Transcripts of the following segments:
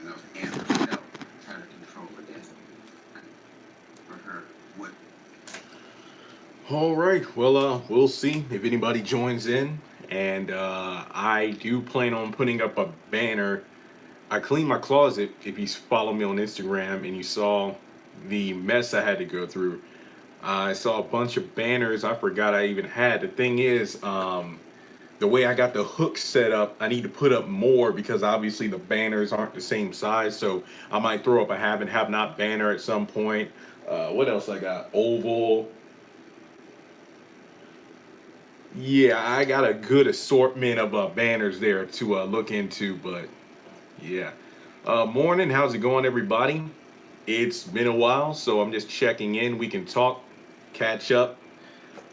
enough and herself trying to control her destiny. For her, what? All right. Well, we'll see if anybody joins in, and I do plan on putting up a banner. I cleaned my closet. If you follow me on Instagram and you saw the mess I had to go through, I saw a bunch of banners I forgot I even had. The thing is, the way I got the hook set up, I need to put up more because obviously the banners aren't the same size. So I might throw up a have and have not banner at some point. What else I got? Oval. Yeah, I got a good assortment of banners there to look into. But yeah. Morning. How's it going, everybody? It's been a while, so I'm just checking in. We can talk, catch up.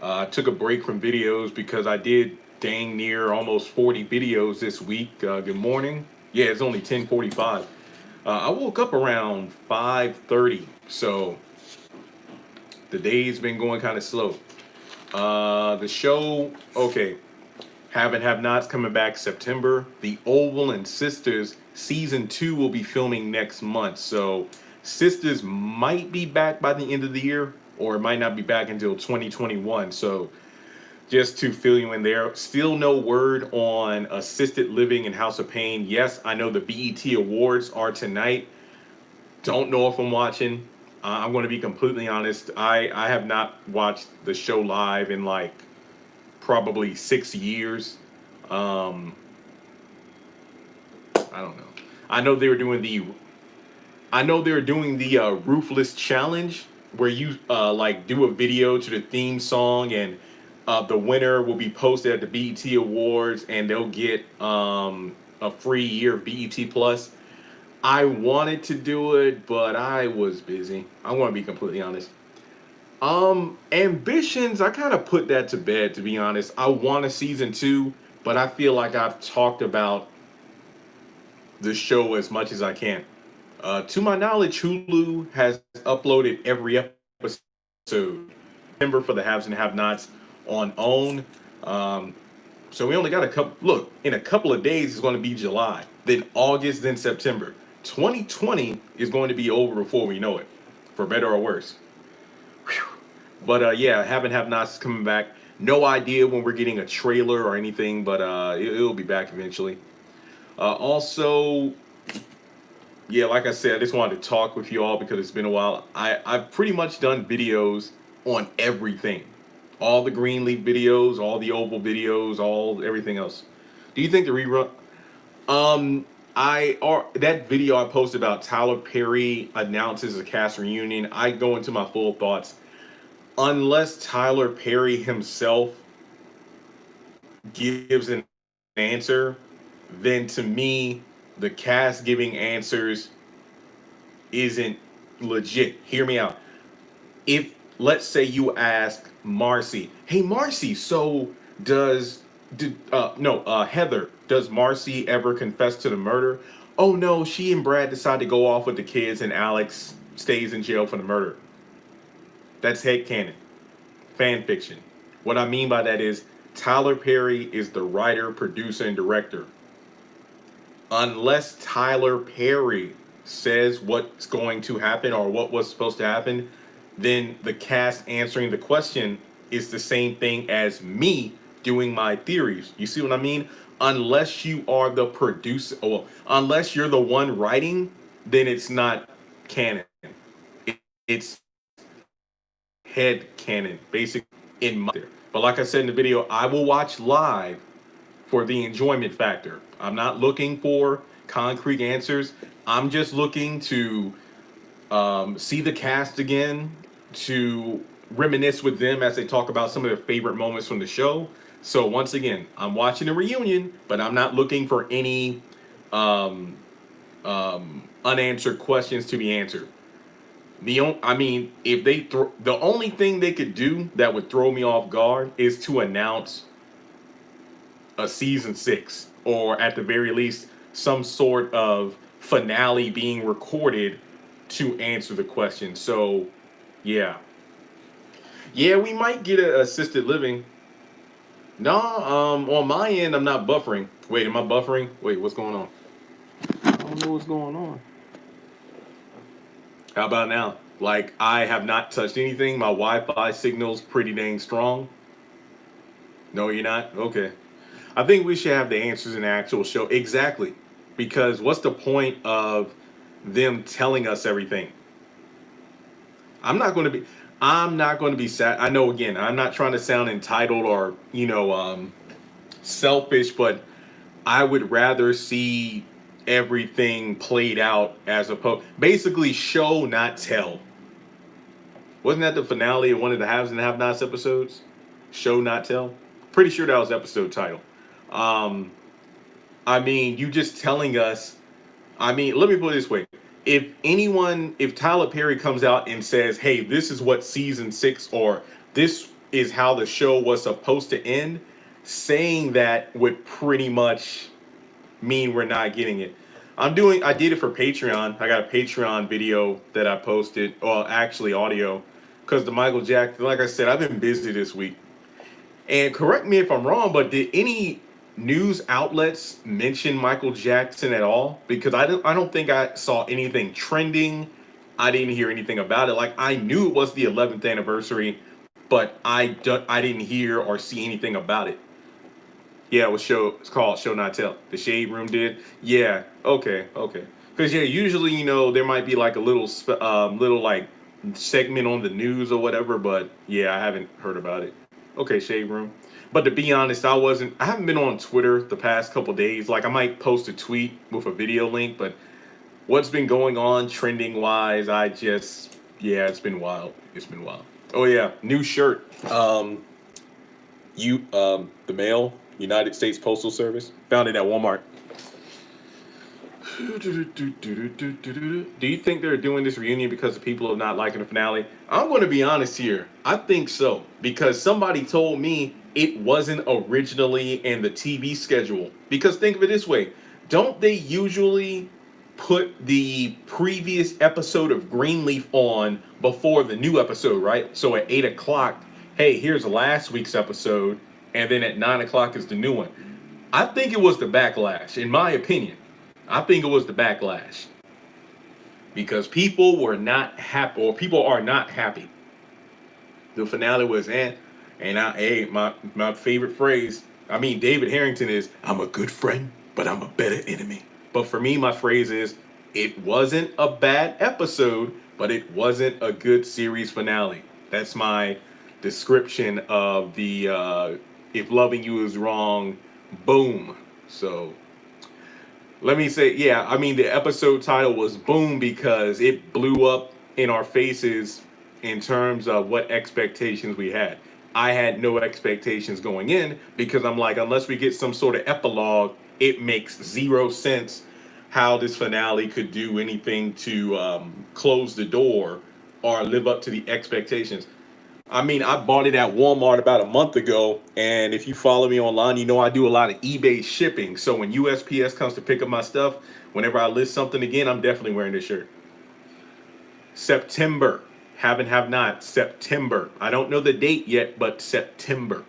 I took a break from videos because I did dang near almost 40 videos this week. Good morning. Yeah, it's only 10:45. I woke up around 5:30, so the day's been going kind of slow. The show, okay, Have and Have Nots coming back September. The Oval and Sisters season 2 will be filming next month. So Sisters might be back by the end of the year, or it might not be back until 2021. So just to fill you in there, still no word on assisted living and House of Pain. Yes, I know the BET Awards are tonight. Don't know if I'm watching. I'm going to be completely honest. I have not watched the show live in like probably 6 years. Um, I don't know. I know they were doing the. I know they were doing the Ruthless Challenge, where you like do a video to the theme song, and the winner will be posted at the BET Awards, and they'll get a free year of BET Plus. I wanted to do it, but I was busy. I want to be completely honest. Ambitions, I kind of put that to bed, to be honest. I want a season 2, but I feel like I've talked about the show as much as I can. To my knowledge, Hulu has uploaded every episode. Remember, for the haves and have-nots on OWN. Um, so we only got a couple. Look, in a couple of days, it's going to be July, then August, then September. 2020 is going to be over before we know it, for better or worse. Whew. But yeah, Have and Have Nots is coming back. No idea when we're getting a trailer or anything, but it'll be back eventually. Also, yeah, like I said, I just wanted to talk with you all because it's been a while. I've pretty much done videos on everything. All the Greenleaf videos, all the Oval videos, all everything else. Do you think the rerun? I or that video I posted about Tyler Perry announces a cast reunion. I go into my full thoughts. Unless Tyler Perry himself gives an answer, then to me, the cast giving answers isn't legit. Hear me out. If let's say you ask Marcy, "Hey Marcy, so did no Heather, does Marcy ever confess to the murder?" "Oh no, she and Brad decide to go off with the kids and Alex stays in jail for the murder." That's headcanon, fan fiction. What I mean by that is Tyler Perry is the writer, producer, and director. Unless Tyler Perry says what's going to happen or what was supposed to happen, then the cast answering the question is the same thing as me doing my theories. You see what I mean? Unless you are the producer, well, unless you're the one writing, then it's not canon. It's head canon, basically in my. But like I said in the video, I will watch live for the enjoyment factor. I'm not looking for concrete answers. I'm just looking to see the cast again, to reminisce with them as they talk about some of their favorite moments from the show. So once again, I'm watching a reunion, but I'm not looking for any um, unanswered questions to be answered. I mean, if they the only thing they could do that would throw me off guard is to announce a season 6, or at the very least some sort of finale being recorded to answer the question. So yeah, we might get a assisted living. No, on my end I'm not buffering. Wait, am I buffering? Wait, what's going on? Oh know what's going on. How about now? Like, I have not touched anything. My Wi-Fi signal's pretty dang strong. No, you're not? Okay. I think we should have the answers in the actual show. Exactly. Because what's the point of them telling us everything? I'm not going to be I'm not going to be sad. I know, again, I'm not trying to sound entitled or, selfish, but I would rather see everything played out as opposed basically show not tell. Wasn't that the finale of one of the Haves and Have Nots episodes? Show not tell. Pretty sure that was episode title. Um, I mean, you just telling us. I mean, let me put it this way: if Tyler Perry comes out and says, "Hey, this is what season 6 or this is how the show was supposed to end," saying that would pretty much mean we're not getting it. I did it for Patreon. I got a Patreon video that I posted, or actually audio, because the Michael Jackson, like I said, I've been busy this week. And correct me if I'm wrong, but did any news outlets mention Michael Jackson at all? Because I don't think I saw anything trending. I didn't hear anything about it. Like, I knew it was the 11th anniversary, but I didn't hear or see anything about it. Yeah, it's called Show Not Tell. The Shade Room did. Yeah. Okay. Okay. Because yeah, usually there might be like a little like segment on the news or whatever, but yeah, I haven't heard about it. Okay, Shade Room. But to be honest, I haven't been on Twitter the past couple days. Like, I might post a tweet with a video link, but what's been going on trending wise, yeah, it's been wild. It's been wild. Oh yeah, new shirt. The mail, United States Postal Service. Found it at Walmart. Do you think they're doing this reunion because the people are not liking the finale? I'm going to be honest here. I think so. Because somebody told me it wasn't originally in the TV schedule. Because think of it this way. Don't they usually put the previous episode of Greenleaf on before the new episode, right? So at 8 o'clock, hey, here's last week's episode. And then at 9 o'clock is the new one. I think it was the backlash, in my opinion. I think it was the backlash. Because people were not happy, or people are not happy. The finale was, my favorite phrase, I mean, David Harrington is, I'm a good friend, but I'm a better enemy. But for me, my phrase is, it wasn't a bad episode, but it wasn't a good series finale. That's my description of the If Loving You Is Wrong, boom. So let me say, yeah, I mean, the episode title was boom because it blew up in our faces in terms of what expectations we had. I had no expectations going in because I'm like, unless we get some sort of epilogue, it makes zero sense how this finale could do anything to close the door or live up to the expectations. I mean, I bought it at Walmart about a month ago, and if you follow me online, you know I do a lot of eBay shipping. So when USPS comes to pick up my stuff, whenever I list something again, I'm definitely wearing this shirt. September. Have not. September. I don't know the date yet, but September.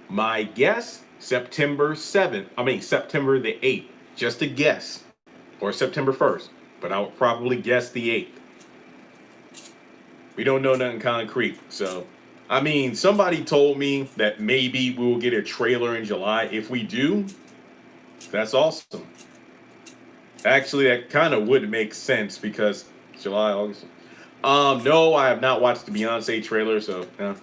My guess, September 7th. I mean, September the 8th. Just a guess. Or September 1st. But I would probably guess the 8th. We don't know nothing concrete. So, I mean, somebody told me that maybe we will get a trailer in July. If we do, that's awesome. Actually, that kind of would make sense because July, August. No, I have not watched the Beyonce trailer, so yeah.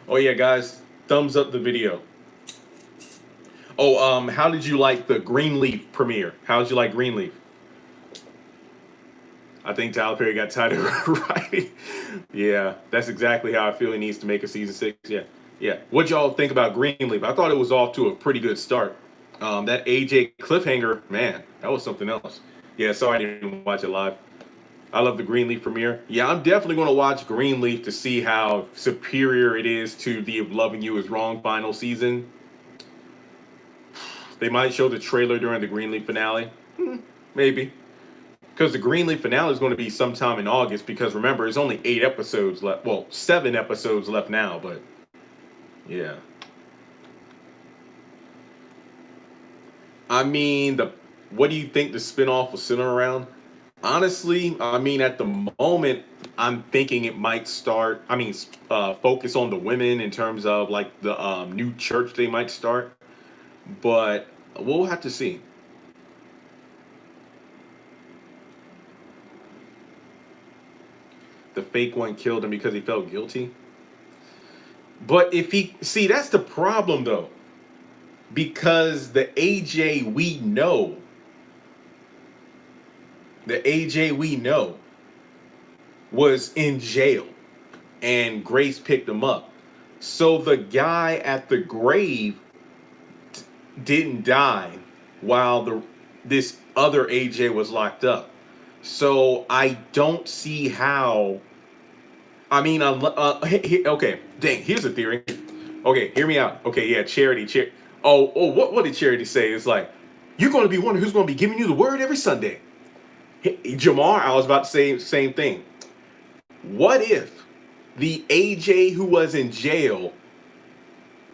Oh yeah, guys, thumbs up the video. Oh, how did you like the Greenleaf premiere? How did you like Greenleaf? I think Tyler Perry got tired of right. Yeah, that's exactly how I feel he needs to make a season 6. Yeah, yeah. What y'all think about Greenleaf? I thought it was off to a pretty good start. That AJ cliffhanger, man, that was something else. Yeah, sorry I didn't watch it live. I love the Greenleaf premiere. Yeah, I'm definitely going to watch Greenleaf to see how superior it is to the If Loving You Is Wrong final season. They might show the trailer during the Greenleaf finale. Maybe. Because the Greenleaf finale is going to be sometime in August. Because remember, there's only 8 episodes left. Well, 7 episodes left now. But yeah. I mean, the what do you think the spinoff was centered around? Honestly, I mean, at the moment, I'm thinking it might start. I mean, focus on the women in terms of like the new church they might start, but we'll have to see. The fake one killed him because he felt guilty. But if he see, that's the problem though, because the AJ we know was in jail, and Grace picked him up. So the guy at the grave didn't die while the this other AJ was locked up. So I don't see how. I mean, okay, dang. Here's a theory. Okay, hear me out. Okay, yeah, charity. What did Charity say? It's like you're going to be one who's going to be giving you the word every Sunday. Jamar, I was about to say the same thing. What if the AJ who was in jail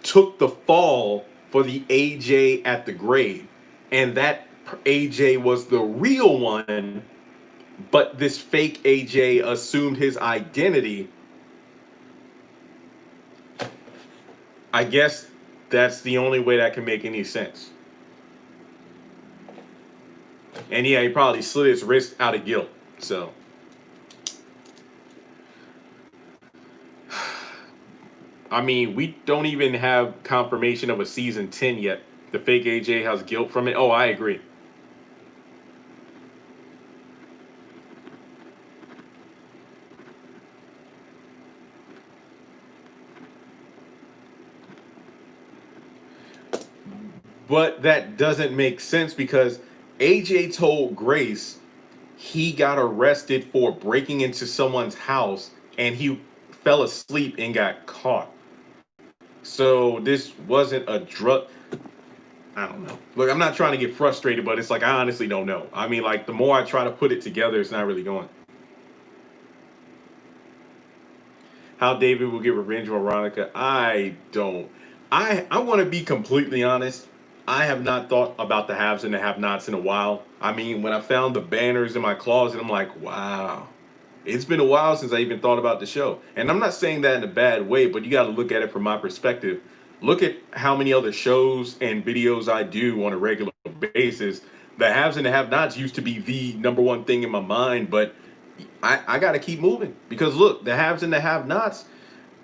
took the fall for the AJ at the grave, and that AJ was the real one, but this fake AJ assumed his identity? I guess that's the only way that can make any sense. And yeah, he probably slit his wrist out of guilt. So, I mean, we don't even have confirmation of a season 10 yet. The fake AJ has guilt from it. Oh, I agree. But that doesn't make sense because AJ told Grace he got arrested for breaking into someone's house and he fell asleep and got caught. So this wasn't a drug. I don't know. Look, I'm not trying to get frustrated, but it's like I honestly don't know. I mean, like the more I try to put it together, it's not really going. How David will get revenge on Veronica, I don't. I want to be completely honest. I have not thought about the haves and the have-nots in a while. I mean, when I found the banners in my closet, I'm like, wow. It's been a while since I even thought about the show. And I'm not saying that in a bad way, but you got to look at it from my perspective. Look at how many other shows and videos I do on a regular basis. The haves and the have-nots used to be the number one thing in my mind, but I got to keep moving because look, the haves and the have-nots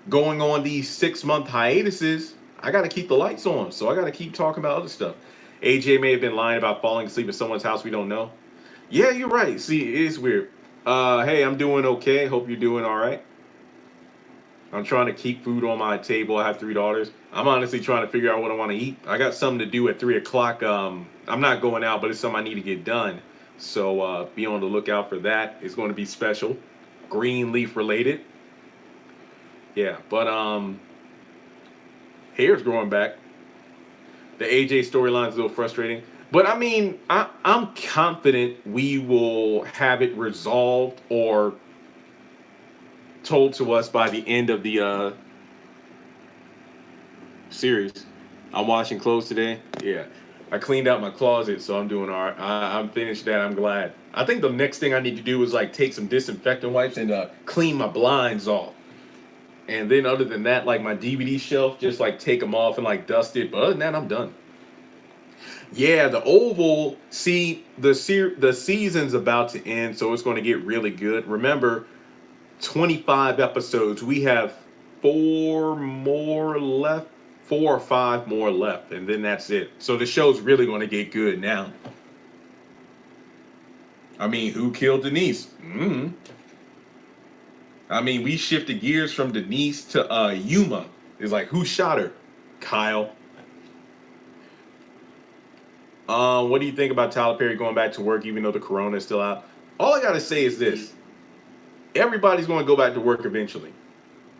going on these 6 month hiatuses. I got to keep the lights on, so I got to keep talking about other stuff. AJ may have been lying about falling asleep at someone's house we don't know. Yeah, you're right. See, it is weird. Hey, I'm doing okay. Hope you're doing all right. I'm trying to keep food on my table. I have 3 daughters. I'm honestly trying to figure out what I want to eat. I got something to do at 3 o'clock. I'm not going out, but it's something I need to get done. So be on the lookout for that. It's going to be special, green leaf related. Yeah, but hair's growing back. The AJ storyline is a little frustrating. But I mean, I'm confident we will have it resolved or told to us by the end of the series. I'm washing clothes today. Yeah. I cleaned out my closet, so I'm doing all right. I'm finished that. I'm glad. I think the next thing I need to do is like take some disinfectant wipes and clean my blinds off. And then other than that, like my DVD shelf, just like take them off and like dust it. But other than that, I'm done. Yeah, the Oval. See, the season's about to end, so it's going to get really good. Remember, 25 episodes. We have 4 or 5 more left, and then that's it. So the show's really going to get good now. I mean, who killed Denise? I mean, we shifted gears from Denise to Yuma. It's like, who shot her? Kyle. What do you think about Tyler Perry going back to work even though the corona is still out? All I gotta say is this: everybody's going to go back to work eventually.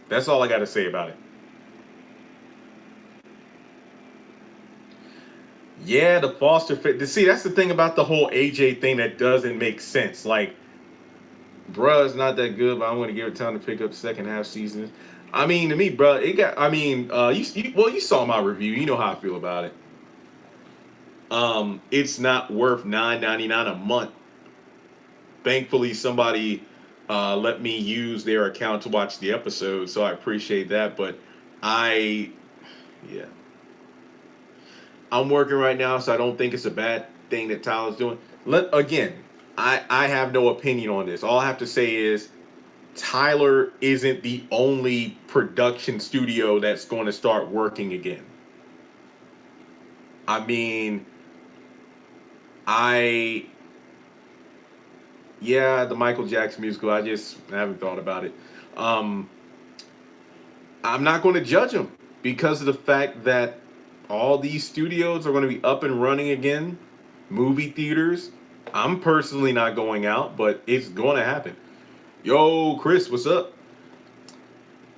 That's all I gotta say about it. Yeah, the foster fit. See, that's the thing about the whole AJ thing that doesn't make sense. Like, bruh, it's not that good, but I'm going to give it time to pick up the second half season. I mean, to me, bruh, it got. I mean, you saw my review. You know how I feel about it. It's not worth $9.99 a month. Thankfully, somebody let me use their account to watch the episode, so I appreciate that. But I, yeah, I'm working right now, so I don't think it's a bad thing that Tyler's doing. I have no opinion on this. All I have to say is Tyler isn't the only production studio that's going to start working again. I mean, I yeah, the Michael Jackson musical. I just haven't thought about it. Um, I'm not going to judge him because of the fact that all these studios are going to be up and running again. Movie theaters. I'm personally not going out, but it's going to happen. Yo, Chris, what's up?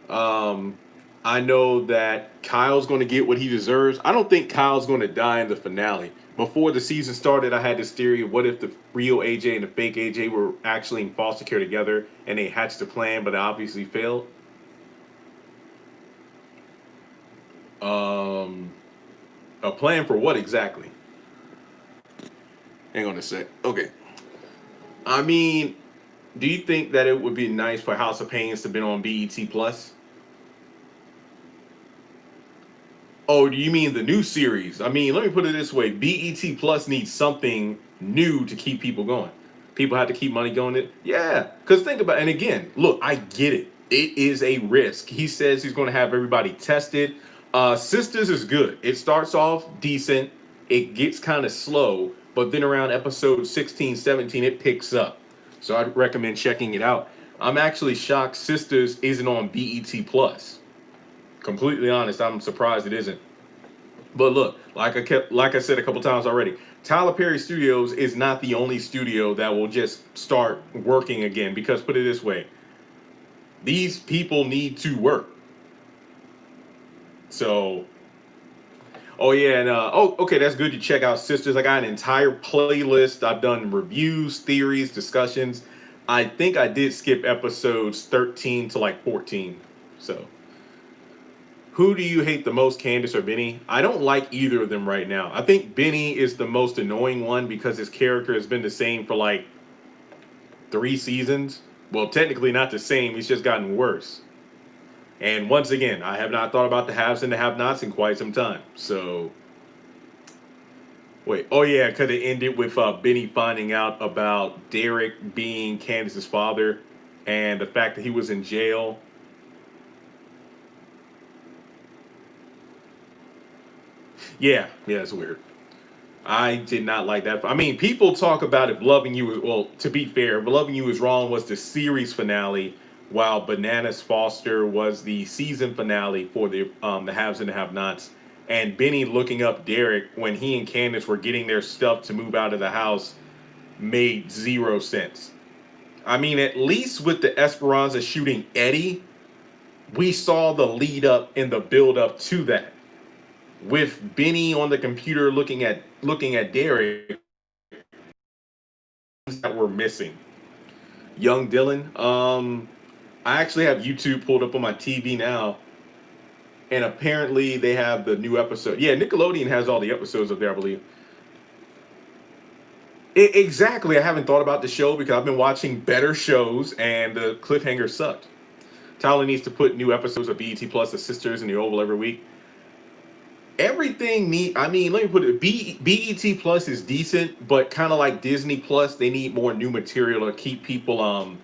Um, I know that Kyle's going to get what he deserves. I don't think Kyle's going to die in the finale. Before the season started, I had this theory: what if the real AJ and the fake AJ were actually in foster care together and they hatched a plan, but it obviously failed? Um, a plan for what exactly? Hang on a sec. Okay. I mean, do you think that it would be nice for House of Pains to been on BET Plus? Oh, do you mean the new series? I mean, let me put it this way: BET Plus needs something new to keep people going. People have to keep money going. Yeah, because think about it. And again, look, I get it. It is a risk. He says he's going to have everybody tested. Sisters is good. It starts off decent. It gets kind of slow, but then around episode 16, 17, it picks up. So I'd recommend checking it out. I'm actually shocked Sisters isn't on BET Plus. Completely honest, I'm surprised it isn't. But look, like I said a couple times already, Tyler Perry Studios is not the only studio that will just start working again. Because put it this way, these people need to work. So, oh yeah, and okay, that's good to check out Sisters. I got an entire playlist. I've done reviews, theories, discussions. I think I did skip episodes 13 to like 14. So. Who do you hate the most, Candace or Benny? I don't like either of them right now. I think Benny is the most annoying one because his character has been the same for like 3 seasons. Well, technically not the same. He's just gotten worse. And once again, I have not thought about the haves and the have-nots in quite some time. So, wait. Oh yeah, could it ended with Benny finding out about Derek being Candace's father and the fact that he was in jail. Yeah, it's weird. I did not like that. I mean, people talk about if Loving You is, well, to be fair, if Loving You is Wrong was the series finale, while Bananas Foster was the season finale for the haves and the have-nots. And Benny looking up Derek when he and Candace were getting their stuff to move out of the house made zero sense. I mean, at least with the Esperanza shooting Eddie, we saw the lead up and the build up to that. With Benny on the computer looking at Derek, that were missing. Young Dylan. I actually have YouTube pulled up on my TV now, and apparently they have the new episode. Yeah, Nickelodeon has all the episodes up there, I believe. Exactly. I haven't thought about the show because I've been watching better shows, and the cliffhanger sucked. Tyler needs to put new episodes of BET Plus, The Sisters, and The Oval every week. Everything need. I mean, let me put it. BET Plus is decent, but kind of like Disney Plus, they need more new material to keep people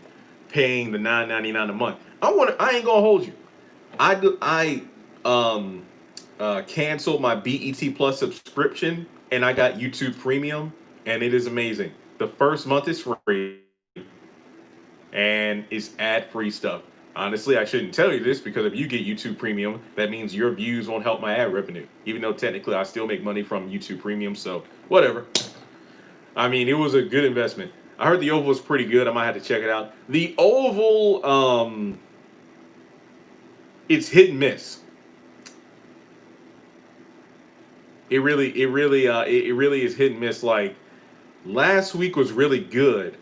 paying the $9.99 a month. I ain't gonna hold you. I canceled my BET Plus subscription and I got YouTube Premium, and it is amazing. The first month is free and it's ad free stuff. Honestly, I shouldn't tell you this because if you get YouTube Premium, that means your views won't help my ad revenue. Even though technically I still make money from YouTube Premium, so whatever. I mean, it was a good investment. I heard the Oval was pretty good. I might have to check it out. The Oval, it's hit and miss. It really is hit and miss. Like last week was really good,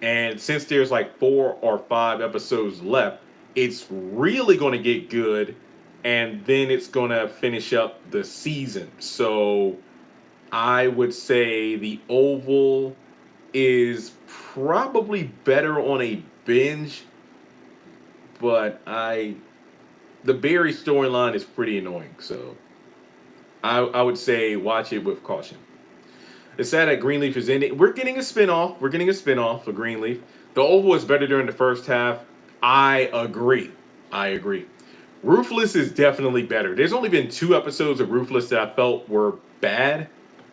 and since there's like 4 or 5 episodes left, it's really going to get good, and then it's going to finish up the season. So I would say the Oval is probably better on a binge, but the Barry storyline is pretty annoying, so I would say watch it with caution. It's sad that Greenleaf is ending. We're getting a spinoff. We're getting a spinoff for Greenleaf. The Oval is better during the first half. I agree. I agree. Ruthless is definitely better. There's only been 2 episodes of Ruthless that I felt were bad,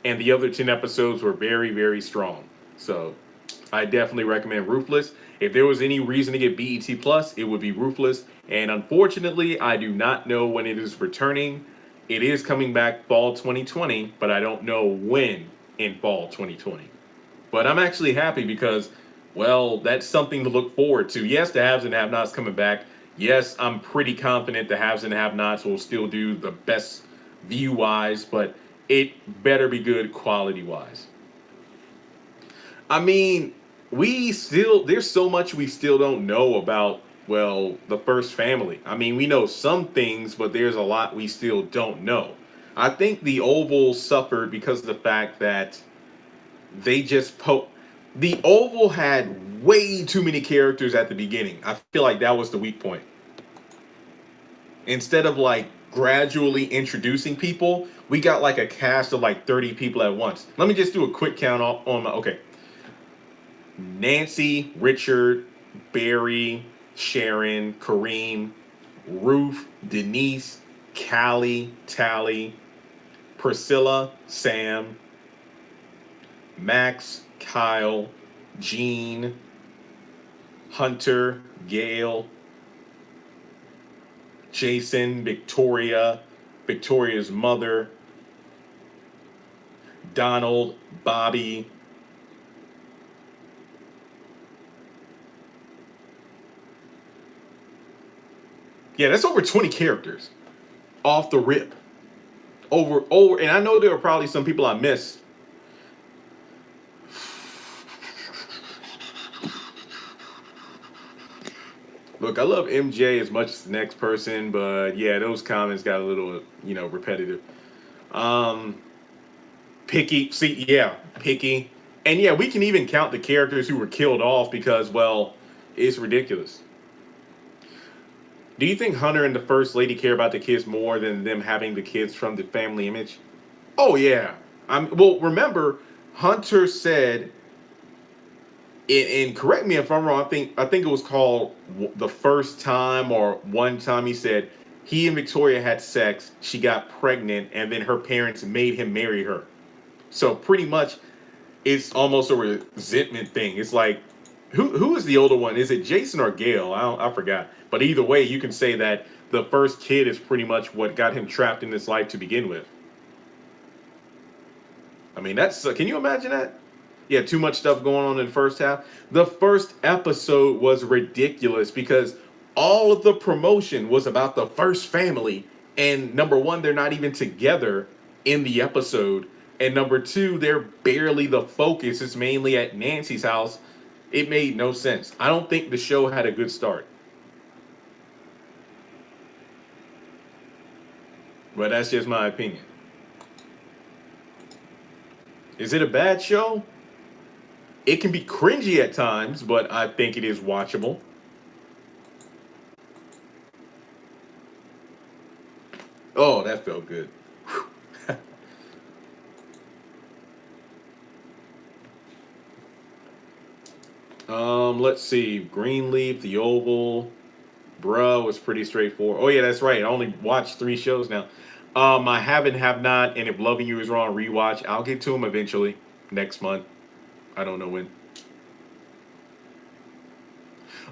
and the other 10 episodes were very, very strong. So I definitely recommend Ruthless. If there was any reason to get BET Plus, it would be Ruthless. And unfortunately, I do not know when it is returning. It is coming back fall 2020, but I don't know when in fall 2020. But I'm actually happy because, well, that's something to look forward to. Yes, the haves and have-nots coming back. Yes, I'm pretty confident the haves and have-nots will still do the best view-wise, but it better be good quality-wise. I mean, there's so much we still don't know about, well, the first family. I mean, we know some things, but there's a lot we still don't know. I think the Oval suffered because of the fact that they just the Oval had way too many characters at the beginning. I feel like that was the weak point. Instead of like gradually introducing people, we got like a cast of like 30 people at once. Let me just do a quick count on my okay. Nancy, Richard, Barry, Sharon, Kareem, Ruth, Denise, Callie, Tally, Priscilla, Sam, Max, Kyle, Jean, Hunter, Gail, Jason, Victoria, Victoria's mother, Donald, Bobby. Yeah, that's over 20 characters off the rip. Over, and I know there are probably some people I missed. Look, I love MJ as much as the next person, but yeah, those comments got a little, repetitive. Um, Picky, see, yeah, Picky, and yeah, we can even count the characters who were killed off because, well, it's ridiculous. Do you think Hunter and the First Lady care about the kids more than them having the kids from the family image? Oh yeah. Well, remember, Hunter said, and correct me if I'm wrong. I think it was called the first time or one time he said he and Victoria had sex. She got pregnant, and then her parents made him marry her. So pretty much, it's almost a resentment thing. It's like, who is the older one? Is it Jason or Gail? I forgot. But either way, you can say that the first kid is pretty much what got him trapped in this life to begin with. I mean, can you imagine that? Yeah, too much stuff going on in the first half. The first episode was ridiculous because all of the promotion was about the first family. And number one, they're not even together in the episode. And number two, they're barely the focus. It's mainly at Nancy's house. It made no sense. I don't think the show had a good start. But that's just my opinion. Is it a bad show? It can be cringy at times, but I think it is watchable. Oh, that felt good. Let's see. Greenleaf, The Oval, Bruh was pretty straightforward. Oh yeah, that's right. I only watched 3 shows now. I haven't have not, and if Loving You is wrong, rewatch. I'll get to them eventually next month. I don't know when.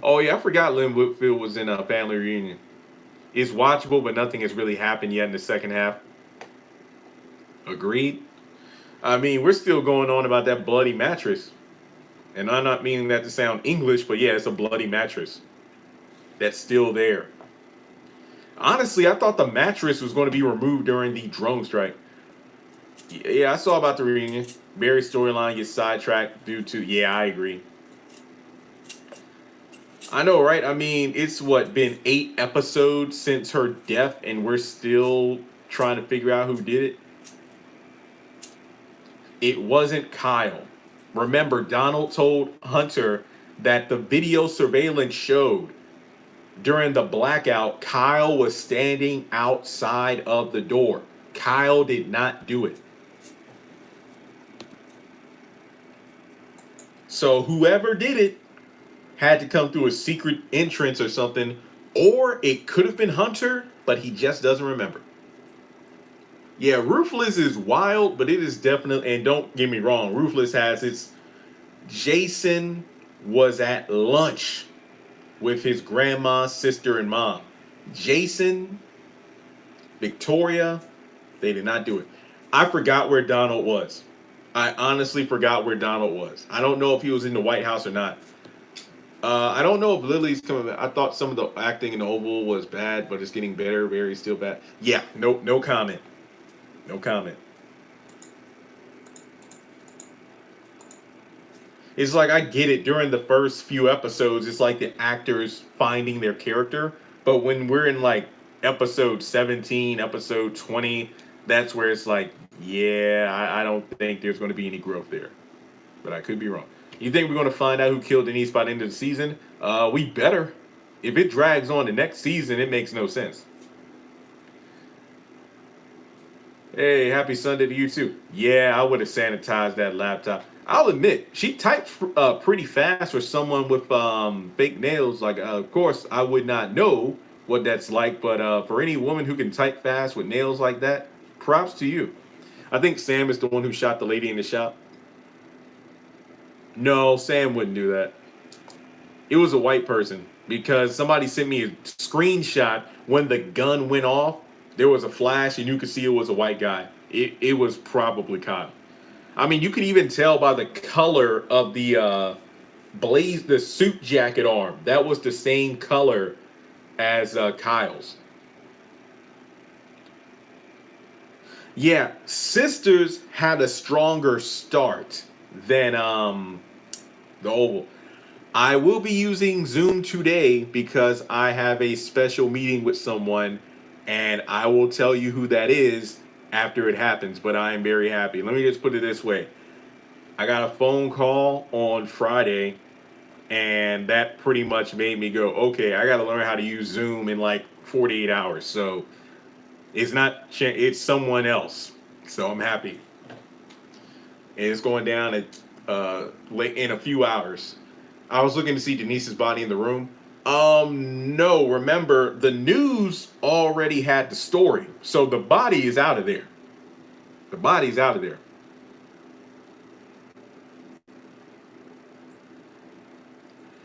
Oh yeah, I forgot Lynn Whitfield was in a family reunion. It's watchable, but nothing has really happened yet in the second half. Agreed. I mean, we're still going on about that bloody mattress. And I'm not meaning that to sound English, but yeah, it's a bloody mattress that's still there. Honestly, I thought the mattress was going to be removed during the drone strike. Yeah, I saw about the reunion. Barry's storyline gets sidetracked due to. Yeah, I agree. I know, right? I mean, it's been 8 episodes since her death, and we're still trying to figure out who did it. It wasn't Kyle. Remember, Donald told Hunter that the video surveillance showed during the blackout, Kyle was standing outside of the door. Kyle did not do it. So whoever did it had to come through a secret entrance or something, or it could have been Hunter, but he just doesn't remember. Yeah, Ruthless is wild, but it is definitely, and don't get me wrong, Ruthless has its. Jason was at lunch with his grandma, sister, and mom. Jason, Victoria, they did not do it. I forgot where Donald was. I honestly forgot where Donald was. I don't know if he was in the White House or not. I don't know if Lily's coming back. I thought some of the acting in the Oval was bad, but it's getting better. Very still bad. Yeah, no comment. No comment. It's like I get it during the first few episodes, it's like the actors finding their character. But when we're in like episode 17, episode 20, that's where it's like, yeah, I don't think there's going to be any growth there. But I could be wrong. You think we're going to find out who killed Denise by the end of the season? We better. If it drags on the next season, it makes no sense. Hey, happy Sunday to you too. Yeah, I would have sanitized that laptop. I'll admit, she typed pretty fast for someone with fake nails. Like, of course, I would not know what that's like, but for any woman who can type fast with nails like that, props to you. I think Sam is the one who shot the lady in the shop. No, Sam wouldn't do that. It was a white person because somebody sent me a screenshot when the gun went off. There was a flash and you could see it was a white guy. It was probably Kyle. I mean, you could even tell by the color of the the suit jacket arm. That was the same color as Kyle's. Yeah, Sisters had a stronger start than the Oval. I will be using Zoom today because I have a special meeting with someone, and I will tell you who that is after it happens, but I am very happy. Let me just put it this way. I got a phone call on Friday, and that pretty much made me go, okay, I got to learn how to use Zoom in like 48 hours. So it's not, it's someone else. So I'm happy. And it's going down at late in a few hours. I was looking to see Denise's body in the room. No, remember the news already had the story, so the body is out of there. The body's out of there.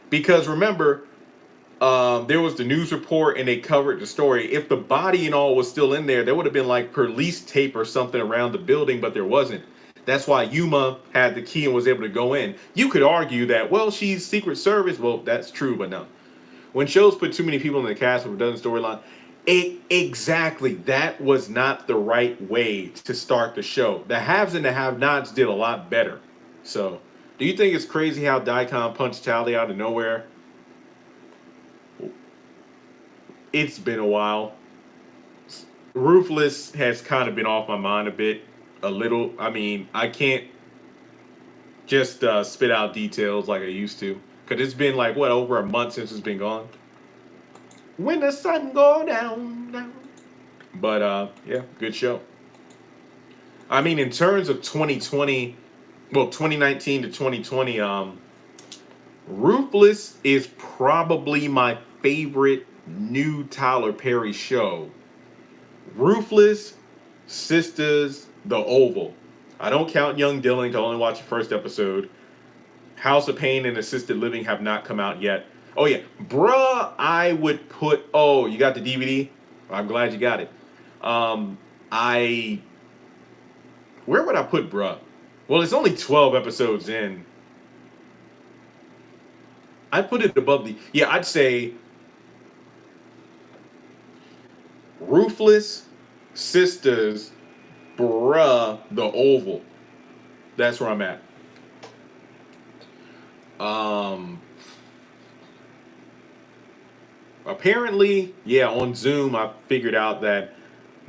Because remember, there was the news report and they covered the story. If the body and all was still in there, there would have been like police tape or something around the building, but there wasn't. That's why Yuma had the key and was able to go in. You could argue that, well, she's Secret Service. Well, that's true, but no. When shows put too many people in the cast with a redundant storyline, exactly, that was not the right way to start the show. The haves and the have-nots did a lot better. So, do you think it's crazy how Daikon punched Tally out of nowhere? It's been a while. Ruthless has kind of been off my mind a little. I mean, I can't just spit out details like I used to. Because it's been like, what, over a month since it's been gone? When the sun go down. But, yeah, good show. I mean, in terms of 2020, well, 2019 to 2020, Ruthless is probably my favorite new Tyler Perry show. Ruthless, Sisters, The Oval. I don't count Young Dylan, I only watch the first episode. House of Pain and Assisted Living have not come out yet. Oh yeah, bruh, I would put, oh, you got the DVD? I'm glad you got it. Where would I put bruh? Well, it's only 12 episodes in. I'd put it above I'd say Ruthless, Sisters, bruh, The Oval. That's where I'm at. Apparently, yeah, on Zoom, I figured out that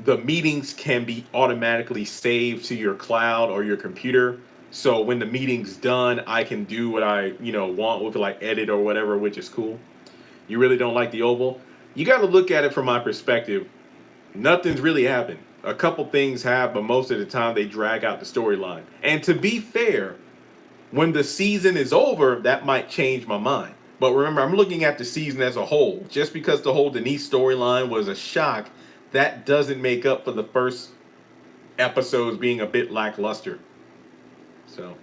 the meetings can be automatically saved to your cloud or your computer. So when the meeting's done, I can do what I, want with like edit or whatever, which is cool. You really don't like the oval? You got to look at it from my perspective. Nothing's really happened. A couple things have, but most of the time they drag out the storyline. And to be fair, when the season is over, that might change my mind. But remember, I'm looking at the season as a whole. Just because the whole Denise storyline was a shock, that doesn't make up for the first episodes being a bit lackluster. So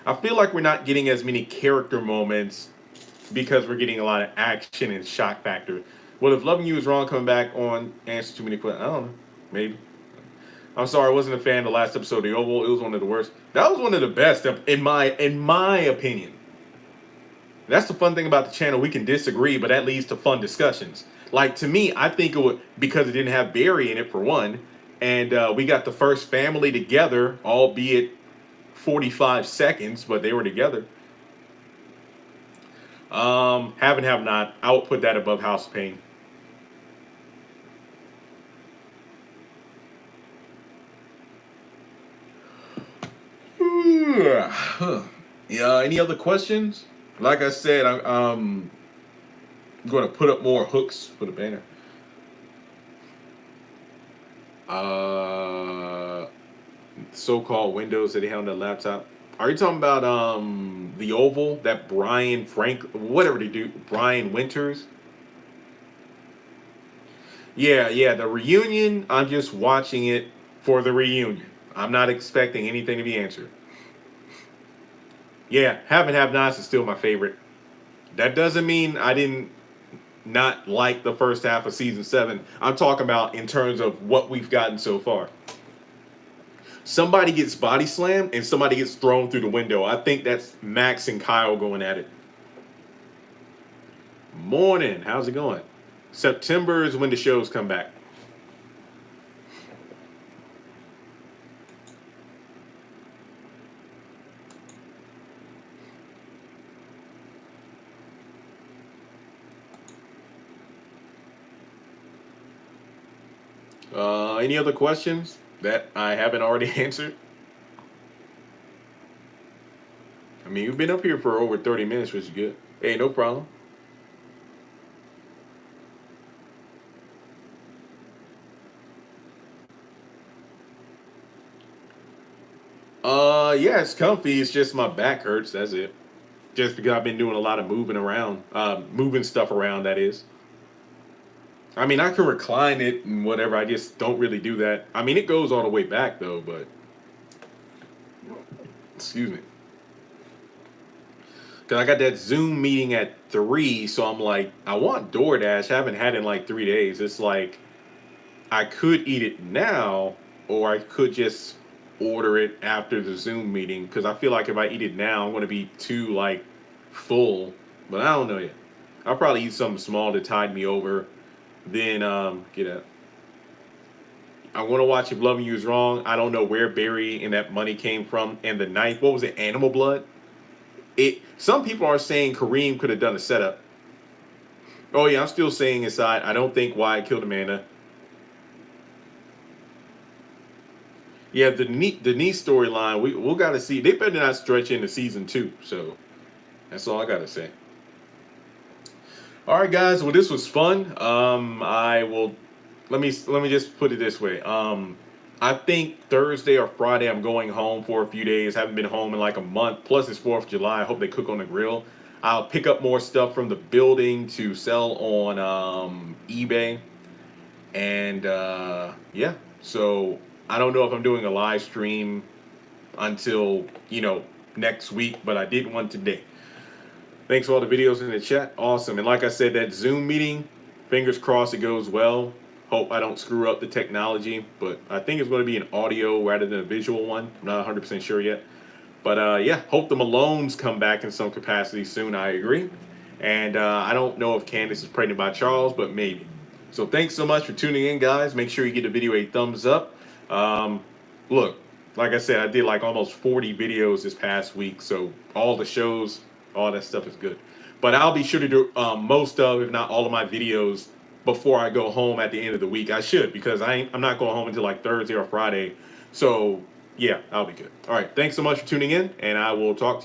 I feel like we're not getting as many character moments because we're getting a lot of action and shock factor. Well, if Loving You Is Wrong coming back on Answer Too Many Questions, I don't know. Maybe. I'm sorry, I wasn't a fan of the last episode of The Oval. It was one of the worst. That was one of the best, in my opinion. That's the fun thing about the channel. We can disagree, but that leads to fun discussions. Like, to me, I think it would, because it didn't have Barry in it, for one, and we got the first family together, albeit 45 seconds, but they were together. Have and have not. I would put that above House of Pain. Yeah. Any other questions? Like I said, I'm going to put up more hooks for the banner. So-called windows that they have on the laptop. Are you talking about the Oval that Brian whatever they do, Brian Winters? Yeah, the reunion. I'm just watching it for the reunion. I'm not expecting anything to be answered. Yeah, Have and Have Nots is still my favorite. That doesn't mean I didn't not like the first half of season 7. I'm talking about in terms of what we've gotten so far. Somebody gets body slammed and somebody gets thrown through the window. I think that's Max and Kyle going at it. Morning, how's it going? September is when the shows come back. Any other questions that I haven't already answered? I mean, you've been up here for over 30 minutes, which is good. Hey, no problem. Yeah, it's comfy. It's just my back hurts. That's it. Just because I've been doing a lot of moving around, moving stuff around, that is. I mean, I can recline it and whatever. I just don't really do that. I mean, it goes all the way back, though, but... Excuse me. Because I got that Zoom meeting at 3, so I'm like, I want DoorDash. I haven't had it in like 3 days. It's like, I could eat it now, or I could just order it after the Zoom meeting. Because I feel like if I eat it now, I'm going to be too, like, full. But I don't know yet. I'll probably eat something small to tide me over. Then get up. I want to watch If Loving You Is Wrong. I don't know where Barry and that money came from. And the knife, what was it, animal blood? Some people are saying Kareem could have done a setup. Oh yeah, I'm still saying inside, I don't think Wyatt killed Amanda. Yeah, the Denise storyline, we'll gotta see. They better not stretch into season 2. So that's all I gotta say. All right, guys. Well, this was fun. I will. Let me just put it this way. I think Thursday or Friday I'm going home for a few days. Haven't been home in like a month. Plus it's 4th of July. I hope they cook on the grill. I'll pick up more stuff from the building to sell on eBay. And yeah, so I don't know if I'm doing a live stream until next week, but I did one today. Thanks for all the videos in the chat. Awesome. And like I said, that Zoom meeting, fingers crossed it goes well. Hope I don't screw up the technology, but I think it's going to be an audio rather than a visual one. I'm not 100% sure yet. But yeah, hope the Malones come back in some capacity soon. I agree. And I don't know if Candace is pregnant by Charles, but maybe. So thanks so much for tuning in, guys. Make sure you give the video a thumbs up. Look, like I said, I did like almost 40 videos this past week. So all the shows, all that stuff is good. But I'll be sure to do most of, if not all of my videos before I go home at the end of the week. I should, because I'm not going home until like Thursday or Friday. So yeah, I'll be good. All right. Thanks so much for tuning in, and I will talk to you.